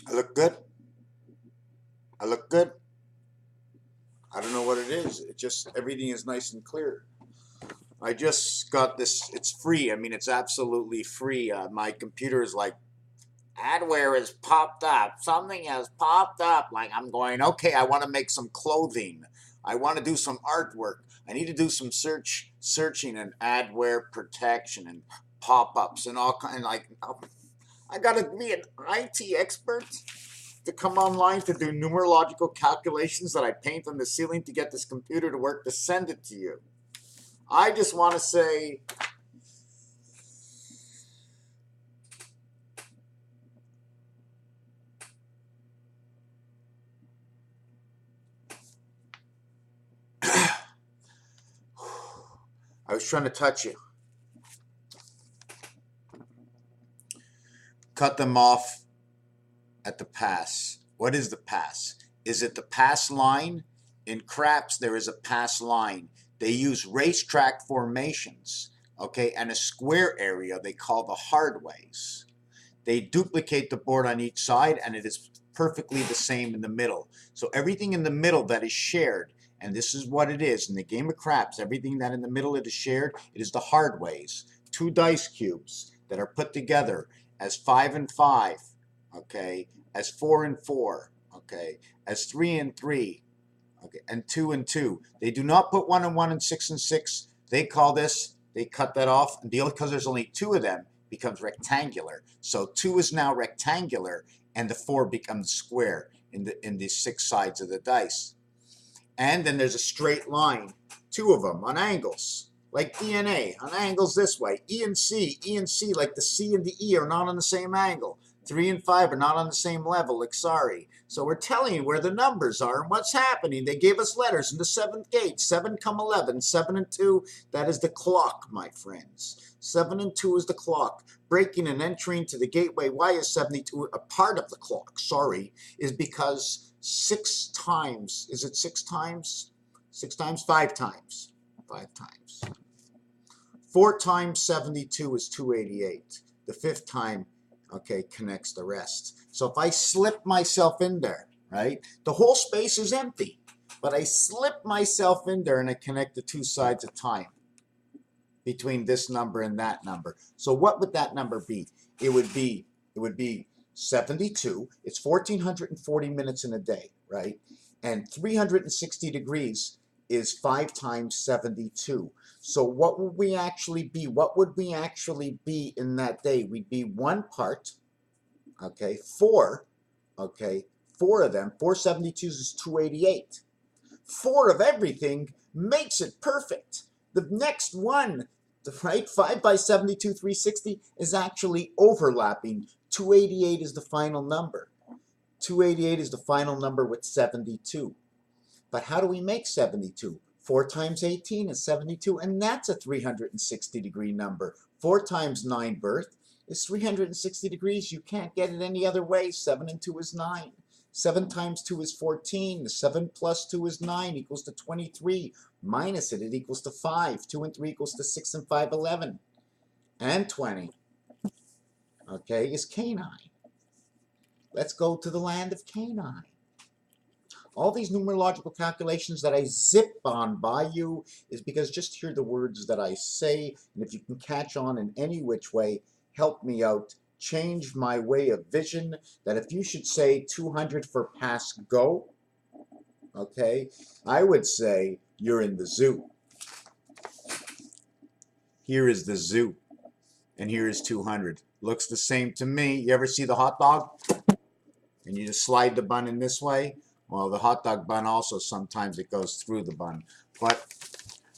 I look good. I look good. I don't know what it is. It just, everything is nice and clear. I just got this. It's free. I mean, it's absolutely free. My computer is like, adware has popped up. Something has popped up. Like, I'm going, okay, I want to make some clothing. I want to do some artwork. I need to do some searching and adware protection and pop-ups and all kind. Like, I got to be an IT expert to come online to do numerological calculations that I paint on the ceiling to get this computer to work to send it to you. I just want to say, I was trying to touch you. Cut them off at the pass. What is the pass? Is it the pass line? In craps, there is a pass line. They use racetrack formations, okay, and a square area they call the hardways. They duplicate the board on each side, and it is perfectly the same in the middle. So everything in the middle that is shared, and this is what it is in the game of craps, everything that in the middle it is shared, it is the hardways. Two dice cubes that are put together as 5 and 5, okay, as 4 and 4, okay, as 3 and 3, okay, and 2 and 2. They do not put 1 and 1 and 6 and 6. They call this, they cut that off, and because there's only 2 of them, becomes rectangular. So 2 is now rectangular, and the 4 becomes square in the 6 sides of the dice. And then there's a straight line, 2 of them on angles, like DNA, on angles this way. E and C, like the C and the E are not on the same angle. 3 and 5 are not on the same level, like sorry. So we're telling you where the numbers are and what's happening. They gave us letters in the 7th gate, 7, 11, 7 and 2, that is the clock, my friends. 7 and 2 is the clock. Breaking and entering to the gateway. Why is 72 a part of the clock? Sorry, is because 6 times, is it 6 times? 6 times? 5 times. 5 times. 4 times 72 is 288. The 5th time, okay, connects the rest. So if I slip myself in there, right, the whole space is empty, but I slip myself in there and I connect the 2 sides of time between this number and that number. So what would that number be? It would be 72. It's 1440 minutes in a day, right? And 360 degrees is 5 times 72. So what would we actually be? What would we actually be in that day? We'd be 1 part, okay, 4, okay, 4 of them. 4 72s is 288. 4 of everything makes it perfect. The next one, right, 5 by 72, 360 is actually overlapping. 288 is the final number. 288 is the final number with 72. But how do we make 72? 4 times 18 is 72, and that's a 360 degree number. 4 times 9 birth is 360 degrees. You can't get it any other way. 7 and 2 is 9. 7 times 2 is 14. 7 plus 2 is 9 equals to 23. Minus it equals to 5. 2 and 3 equals to 6 and 5, 11. And 20, okay, is Canine. Let's go to the land of Canine. All these numerological calculations that I zip on by you is because just hear the words that I say, and if you can catch on in any which way, help me out, change my way of vision, that if you should say 200 for pass go, okay, I would say you're in the zoo. Here is the zoo, and here is 200. Looks the same to me. You ever see the hot dog? And you just slide the bun in this way? Well, the hot dog bun also, sometimes it goes through the bun. But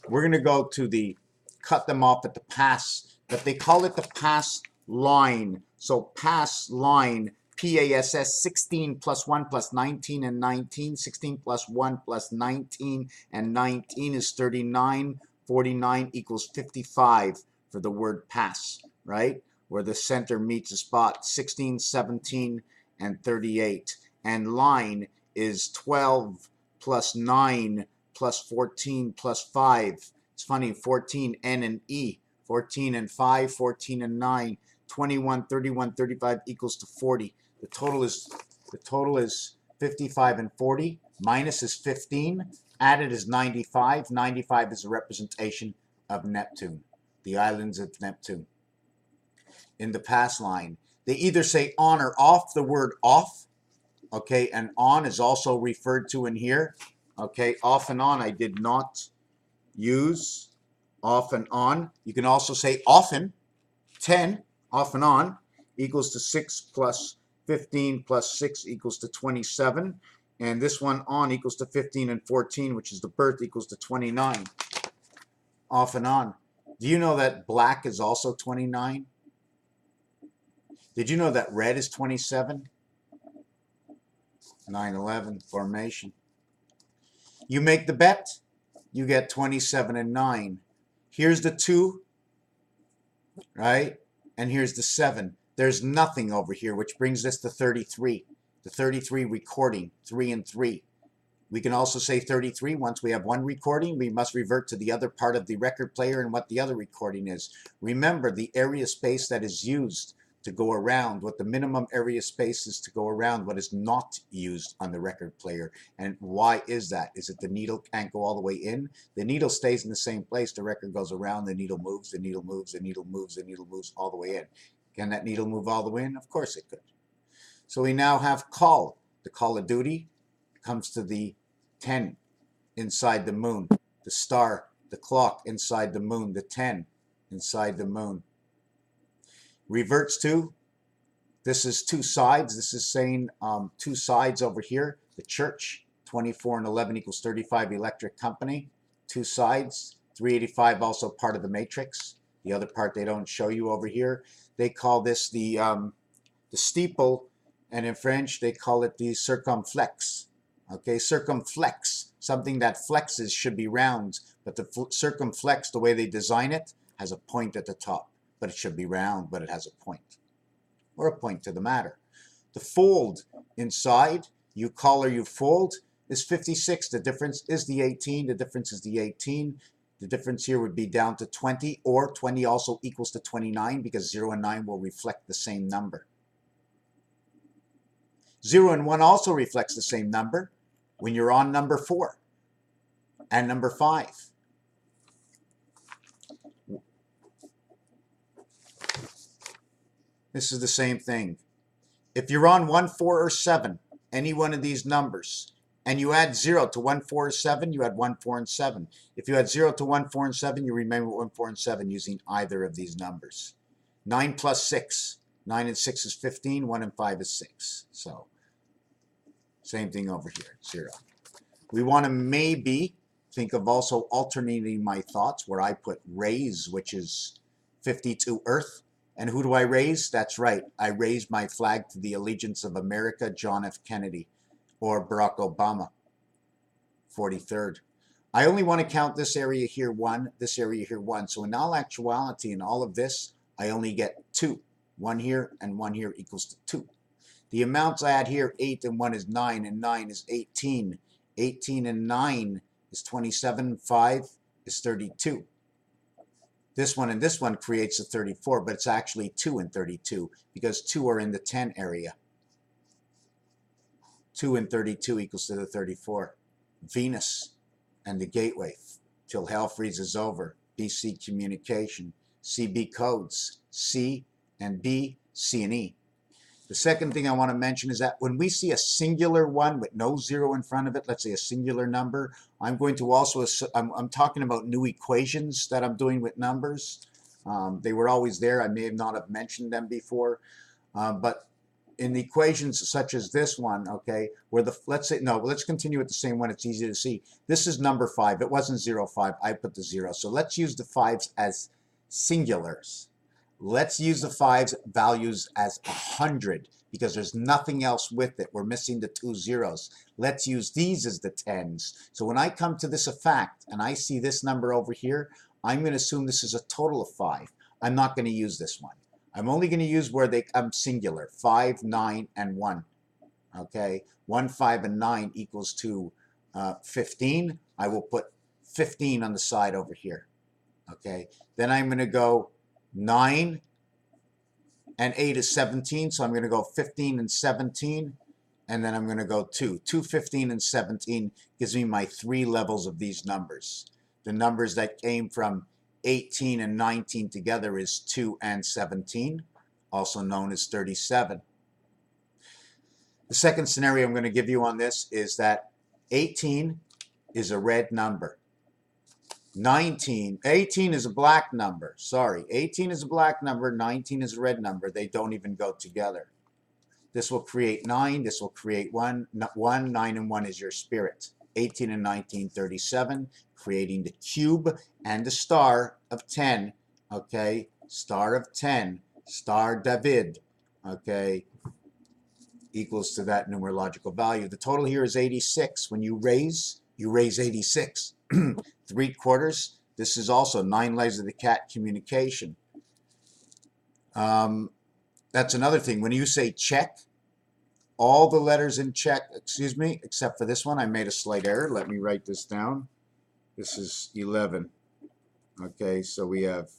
we're going to go to the cut them off at the pass, but they call it the pass line. So pass line, PASS, 16 plus 1 plus 19 and 19. 16 plus 1 plus 19 and 19 is 39. 49 equals 55 for the word pass, right? Where the center meets the spot, 16, 17, and 38. And line is 12 plus 9 plus 14 plus 5. It's funny, 14, N and E. 14 and 5, 14 and 9. 21, 31, 35 equals to 40. The total is The total is 55 and 40. Minus is 15. Added is 95. 95 is a representation of Neptune, the islands of Neptune. In the past line, they either say on or off. The word off, okay, and on is also referred to in here. Okay, off and on I did not use. Off and on. You can also say often. 10 off and on equals to 6 plus 15 plus 6 equals to 27. And this one on equals to 15 and 14, which is the birth, equals to 29. Off and on. Do you know that black is also 29? Did you know that red is 27? 9/11 formation. You make the bet, you get 27 and 9. Here's the 2, right? And here's the 7. There's nothing over here, which brings us to 33. The 33 recording, 3 and 3. We can also say 33. Once we have one recording, we must revert to the other part of the record player and what the other recording is. Remember the area space that is used to go around, what the minimum area space is to go around, what is not used on the record player. And why is that? Is it the needle can't go all the way in? The needle stays in the same place. The record goes around, the needle moves, the needle moves, the needle moves, the needle moves all the way in. Can that needle move all the way in? Of course it could. So we now have call. The call of duty comes to the 10 inside the moon. The star, the clock inside the moon. The 10 inside the moon. Reverts to, this is two sides. This is saying two sides over here. The church, 24 and 11 equals 35 electric company. Two sides. 385 also part of the matrix. The other part they don't show you over here. They call this the steeple, and in French they call it the circumflex. Okay, circumflex. Something that flexes should be round, but the circumflex, the way they design it, has a point at the top. But it should be round, but it has a point, or a point to the matter. The fold inside, you call or you fold, is 56. The difference is the 18. The difference is the 18. The difference here would be down to 20, or 20 also equals to 29 because 0 and 9 will reflect the same number. 0 and 1 also reflects the same number when you're on number 4 and number 5. This is the same thing. If you're on 1, 4, or 7, any one of these numbers, and you add 0 to 1, 4, or 7, you add 1, 4, and 7. If you add 0 to 1, 4, and 7, you remain with 1, 4, and 7 using either of these numbers. 9 plus 6. 9 and 6 is 15. 1 and 5 is 6. So, same thing over here, 0. We want to maybe think of also alternating my thoughts where I put raise, which is 52 Earth. And who do I raise? That's right. I raise my flag to the allegiance of America, John F. Kennedy, or Barack Obama, 43rd. I only want to count this area here 1, this area here 1. So in all actuality, in all of this, I only get 2. 1 here and 1 here equals to 2. The amounts I add here, 8 and 1 is 9, and 9 is 18. 18 and 9 is 27, 5 is 32. This one and this one creates a 34, but it's actually 2 and 32 because 2 are in the 10 area. 2 and 32 equals to the 34. Venus and the gateway till hell freezes over. BC communication. CB codes. C and B, C and E. The second thing I want to mention is that when we see a singular one with no 0 in front of it, let's say a singular number, I'm going to also, I'm talking about new equations that I'm doing with numbers. They were always there. I may have not have mentioned them before. But in equations such as this one, okay, where the, let's continue with the same one. It's easy to see. This is number 5. It wasn't 0, 5. I put the 0. So let's use the 5s as singulars. Let's use the 5's values as 100 because there's nothing else with it. We're missing the 2 zeros. Let's use these as the 10s. So when I come to this fact and I see this number over here, I'm going to assume this is a total of 5. I'm not going to use this one. I'm only going to use where they come singular, 5, 9, and 1. Okay, 1, 5, and 9 equals to 15. I will put 15 on the side over here. Okay, then I'm going to go 9 and 8 is 17, so I'm going to go 15 and 17, and then I'm going to go 2. 2, 15, and 17 gives me my 3 levels of these numbers. The numbers that came from 18 and 19 together is 2 and 17, also known as 37. The second scenario I'm going to give you on this is that 18 is a red number. 18 is a black number. Sorry, 18 is a black number, 19 is a red number. They don't even go together. This will create 9, this will create 1. 1, 9, and 1 is your spirit. 18 and 19, 37, creating the cube and the star of 10, okay? Star of 10, star David, okay, equals to that numerological value. The total here is 86. When you raise 86. 3/4. This is also 9 legs of the cat communication. That's another thing. When you say check, all the letters in check, excuse me, except for this one, I made a slight error. Let me write this down. This is 11. Okay, so we have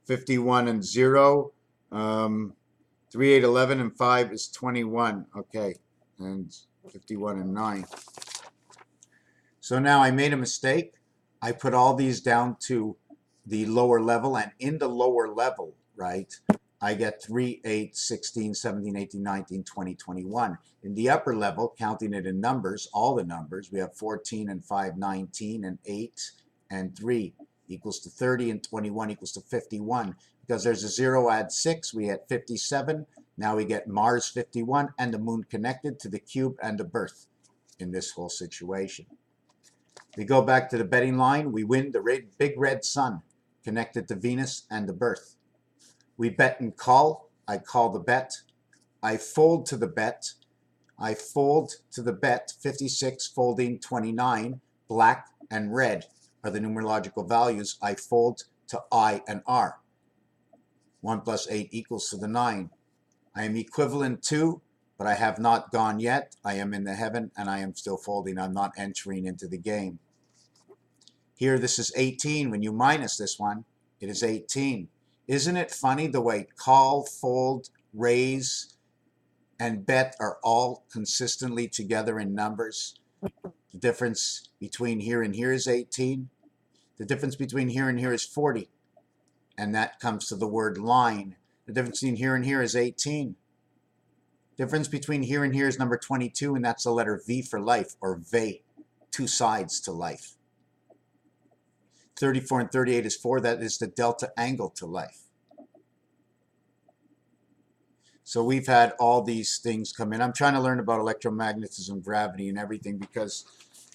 51 and 0. 3, 8, 11, and 5 is 21. Okay, and 51 and 9. So now I made a mistake. I put all these down to the lower level, and in the lower level, right, I get 3, 8, 16, 17, 18, 19, 20, 21. In the upper level, counting it in numbers, all the numbers, we have 14 and 5, 19, and 8 and 3 equals to 30, and 21 equals to 51. Because there's a 0, add 6, we get 57. Now we get Mars 51 and the moon connected to the cube and the birth in this whole situation. We go back to the betting line. We win the big red sun connected to Venus and the birth. We bet and call. I call the bet. I fold to the bet. I fold to the bet. 56 folding 29. Black and red are the numerological values. I fold to I and R. 1 plus 8 equals to the 9. I am equivalent to, but I have not gone yet. I am in the heaven and I am still folding. I'm not entering into the game. Here, this is 18. When you minus this one, it is 18. Isn't it funny the way call, fold, raise, and bet are all consistently together in numbers? The difference between here and here is 18. The difference between here and here is 40. And that comes to the word line. The difference between here and here is 18. Difference between here and here is number 22, and that's the letter V for life, or V, 2 sides to life. 34 and 38 is 4. That is the delta angle to life. So we've had all these things come in. I'm trying to learn about electromagnetism, gravity, and everything, because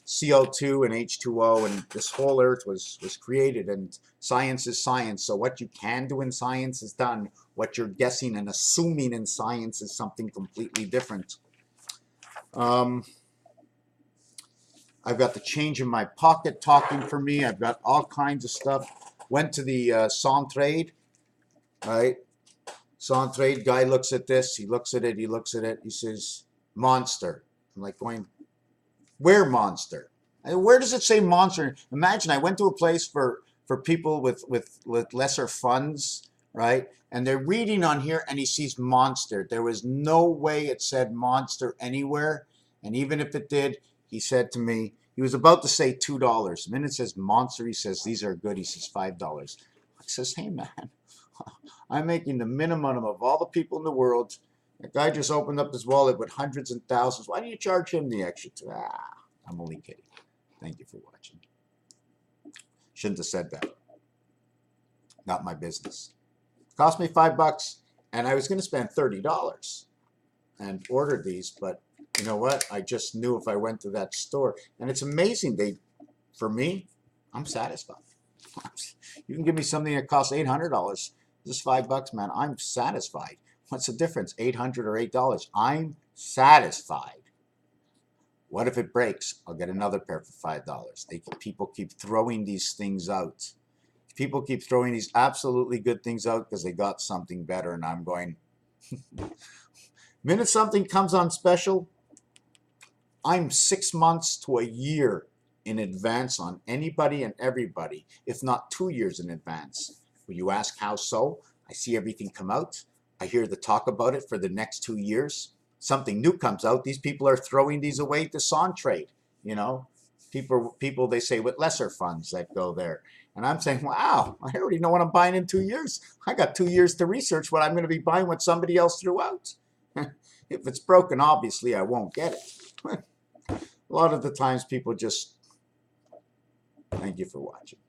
CO2 and H2O and this whole earth was created, and science is science. So what you can do in science is done. What you're guessing and assuming in science is something completely different. I've got the change in my pocket talking for me. I've got all kinds of stuff. Went to the Centrade, right? Centrade guy looks at this. He looks at it. He looks at it. He says, monster. I'm like going, where monster? Where does it say monster? Imagine I went to a place for people with lesser funds, right? And they're reading on here and he sees monster. There was no way it said monster anywhere. And even if it did, he said to me, he was about to say $2. The minute it says monster, he says, these are good. He says $5. I says, hey man, I'm making the minimum of all the people in the world. That guy just opened up his wallet with hundreds and thousands. Why do you charge him the extra? I'm only kidding. Thank you for watching. Shouldn't have said that. Not my business. Cost me $5, and I was going to spend $30 and order these, but you know what? I just knew if I went to that store, and it's amazing. For me, I'm satisfied. You can give me something that costs $800. This is $5, man. I'm satisfied. What's the difference? $800 or $8? I'm satisfied. What if it breaks? I'll get another pair for $5. People keep throwing these things out. People keep throwing these absolutely good things out because they got something better, and I'm going, minute something comes on special, I'm 6 months to a year in advance on anybody and everybody, if not 2 years in advance. Will you ask how so? I see everything come out. I hear the talk about it for the next 2 years. Something new comes out. These people are throwing these away to sawn trade. You know, people they say with lesser funds that go there. And I'm saying, wow, I already know what I'm buying in 2 years. I got 2 years to research what I'm going to be buying what somebody else threw out. If it's broken, obviously I won't get it. A lot of the times people just, thank you for watching.